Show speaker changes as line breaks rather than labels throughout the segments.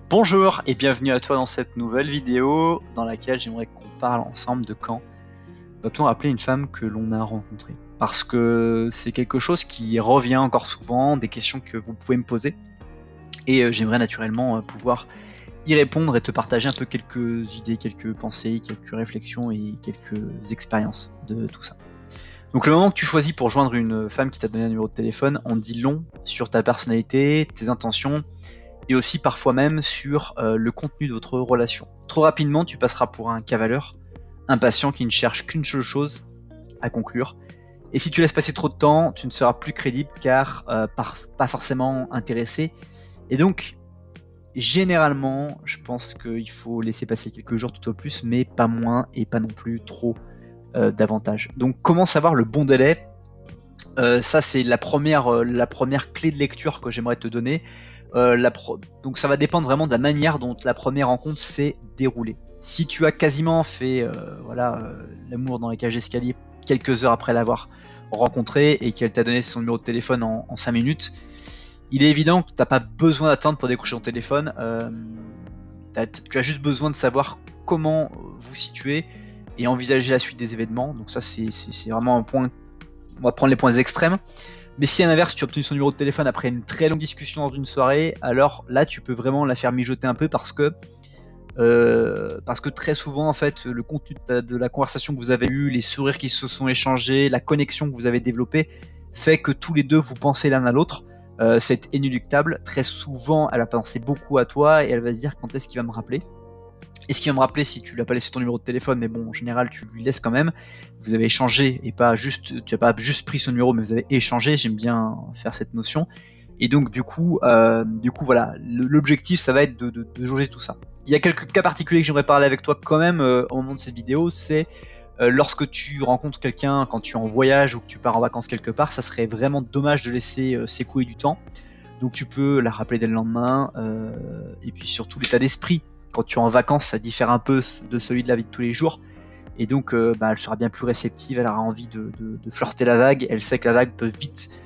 Bonjour et bienvenue à toi dans cette nouvelle vidéo dans laquelle j'aimerais qu'on parle ensemble de quand doit-on appeler une femme que l'on a rencontrée. Parce que c'est quelque chose qui revient encore souvent, des questions que vous pouvez me poser, et j'aimerais naturellement pouvoir y répondre et te partager un peu quelques idées, quelques pensées, quelques réflexions et quelques expériences de tout ça. Donc le moment que tu choisis pour joindre une femme qui t'a donné un numéro de téléphone en dit long sur ta personnalité, tes intentions, et aussi parfois même sur le contenu de votre relation. Trop rapidement, tu passeras pour un cavaleur, un patient qui ne cherche qu'une seule chose, à conclure. Et si tu laisses passer trop de temps, tu ne seras plus crédible car pas forcément intéressé. Et donc, généralement, je pense qu'il faut laisser passer quelques jours tout au plus, mais pas moins et pas non plus trop davantage. Donc, comment savoir le bon délai? Ça, c'est la première clé de lecture que j'aimerais te donner. Donc ça va dépendre vraiment de la manière dont la première rencontre s'est déroulée. Si tu as quasiment fait l'amour dans les cages d'escalier quelques heures après l'avoir rencontré et qu'elle t'a donné son numéro de téléphone en 5 minutes, il est évident que tu n'as pas besoin d'attendre pour décrocher ton téléphone. Tu as juste besoin de savoir comment vous situer et envisager la suite des événements. Donc ça, c'est vraiment un point. On va prendre les points extrêmes. Mais si à l'inverse, tu as obtenu son numéro de téléphone après une très longue discussion dans une soirée, alors là, tu peux vraiment la faire mijoter un peu parce que très souvent, en fait, le contenu de la conversation que vous avez eue, les sourires qui se sont échangés, la connexion que vous avez développée, fait que tous les deux, vous pensez l'un à l'autre. C'est inéluctable. Très souvent, elle a pensé beaucoup à toi et elle va se dire quand est-ce qu'il va me rappeler. Est-ce qu'il va me rappeler si tu lui as pas laissé ton numéro de téléphone, mais bon, en général, tu lui laisses quand même. Vous avez échangé et pas juste, tu n'as pas juste pris son numéro, mais vous avez échangé. J'aime bien faire cette notion. Et donc, voilà, l'objectif, ça va être de jauger tout ça. Il y a quelques cas particuliers que j'aimerais parler avec toi quand même au moment de cette vidéo. C'est lorsque tu rencontres quelqu'un, quand tu es en voyage ou que tu pars en vacances quelque part, ça serait vraiment dommage de laisser s'écouler du temps. Donc tu peux la rappeler dès le lendemain. Et puis surtout l'état d'esprit. Quand tu es en vacances, ça diffère un peu de celui de la vie de tous les jours. Et donc elle sera bien plus réceptive, elle aura envie de flirter la vague. Elle sait que la vague peut vite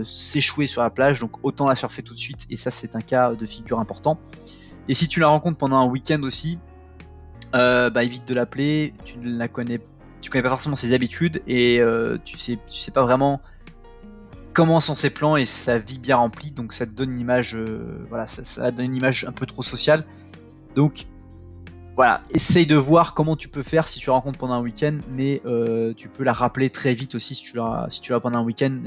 s'échouer sur la plage, donc autant la surfer tout de suite. Et ça, c'est un cas de figure important. Et si tu la rencontres pendant un week-end aussi, évite de l'appeler. Tu connais pas forcément ses habitudes et tu sais pas vraiment comment sont ses plans et sa vie bien remplie. Donc ça te donne une image, ça donne une image un peu trop sociale. Donc voilà, essaye de voir comment tu peux faire si tu la rencontres pendant un week-end, mais tu peux la rappeler très vite aussi si tu la pendant un week-end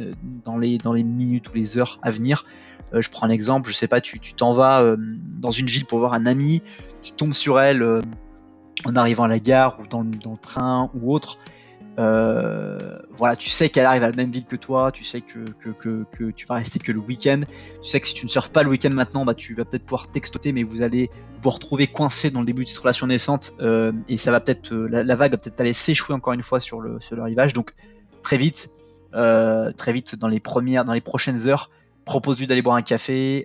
dans les minutes ou les heures à venir. Je prends un exemple, je sais pas, tu t'en vas dans une ville pour voir un ami, tu tombes sur elle en arrivant à la gare ou dans le train ou autre. Voilà, tu sais qu'elle arrive à la même ville que toi, tu sais que tu vas rester que le week-end, tu sais que si tu ne surfes pas le week-end maintenant, tu vas peut-être pouvoir textoter, mais vous allez vous retrouver coincé dans le début de cette relation naissante, et ça va peut-être, la vague va peut-être aller s'échouer encore une fois sur le rivage. Donc très vite dans les prochaines heures, propose-lui d'aller boire un café.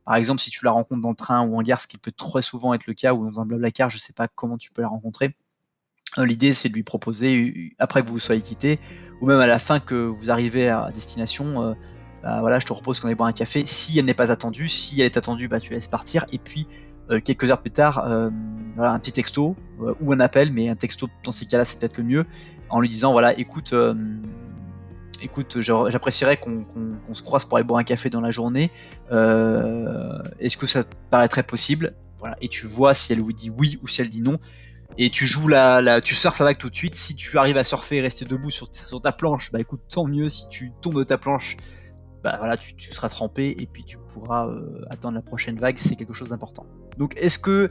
Par exemple, si tu la rencontres dans le train ou en gare, ce qui peut très souvent être le cas, ou dans un blablacar, je sais pas comment tu peux la rencontrer. L'idée, c'est de lui proposer, après que vous vous soyez quittés, ou même à la fin que vous arrivez à destination, je te propose qu'on aille boire un café. Si elle n'est pas attendue, si elle est attendue, tu la laisses partir. Et puis, quelques heures plus tard, un petit texto, ou un appel, mais un texto, dans ces cas-là, c'est peut-être le mieux, en lui disant, voilà, écoute, j'apprécierais qu'on se croise pour aller boire un café dans la journée. Est-ce que ça te paraîtrait possible? Voilà. Et tu vois si elle vous dit oui ou si elle dit non. Et tu joues tu surfes la vague tout de suite. Si tu arrives à surfer et rester debout sur ta planche, écoute, tant mieux. Si tu tombes de ta planche, tu seras trempé et puis tu pourras attendre la prochaine vague. C'est quelque chose d'important. Donc, est-ce que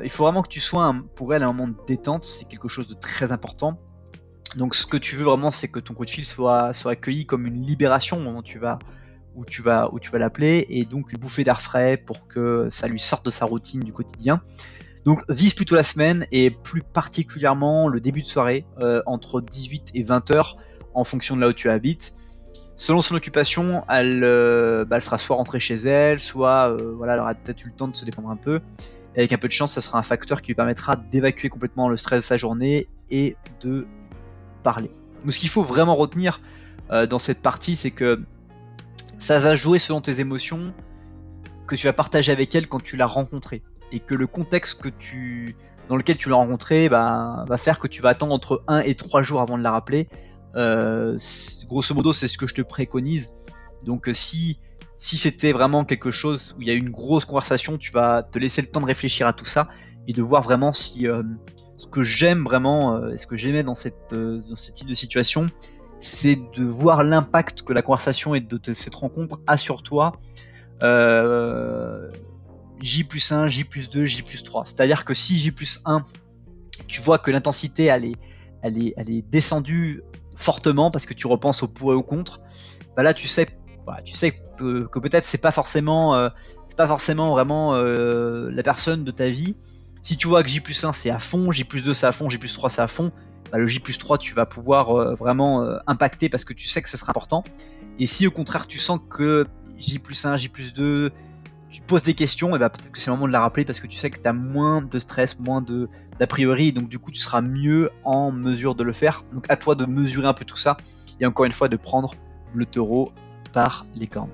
il faut vraiment que tu sois pour elle un moment de détente? C'est quelque chose de très important. Donc, ce que tu veux vraiment, c'est que ton coup de fil soit accueilli comme une libération au moment où tu vas l'appeler, et donc une bouffée d'air frais pour que ça lui sorte de sa routine du quotidien. Donc vise plutôt la semaine et plus particulièrement le début de soirée, entre 18 et 20 heures en fonction de là où tu habites. Selon son occupation, elle sera soit rentrée chez elle, soit elle aura peut-être eu le temps de se défendre un peu. Et avec un peu de chance, ça sera un facteur qui lui permettra d'évacuer complètement le stress de sa journée et de parler. Donc ce qu'il faut vraiment retenir dans cette partie, c'est que ça va jouer selon tes émotions. que tu vas partager avec elle quand tu l'as rencontrée. Et que le contexte dans lequel tu l'as rencontrée va faire que tu vas attendre entre 1 et 3 jours avant de la rappeler. Grosso modo, c'est ce que je te préconise. Donc si c'était vraiment quelque chose où il y a une grosse conversation, tu vas te laisser le temps de réfléchir à tout ça et de voir vraiment si ce que j'aime vraiment, ce que j'aimais dans ce type de situation, c'est de voir l'impact que la conversation et de cette rencontre a sur toi. J+1, J+2, J+3. C'est-à-dire que si J+1, tu vois que l'intensité elle est descendue fortement parce que tu repenses au pour et au contre, bah là tu sais que peut-être c'est pas forcément vraiment la personne de ta vie. Si tu vois que J+1 c'est à fond, J+2 c'est à fond, J+3 c'est à fond, bah le J+3 tu vas pouvoir vraiment impacter parce que tu sais que ce sera important. Et si au contraire tu sens que J+1, J+2, tu te poses des questions, et bah peut-être que c'est le moment de la rappeler parce que tu sais que tu as moins de stress, moins d'a priori, donc du coup tu seras mieux en mesure de le faire. Donc à toi de mesurer un peu tout ça et encore une fois de prendre le taureau par les cornes.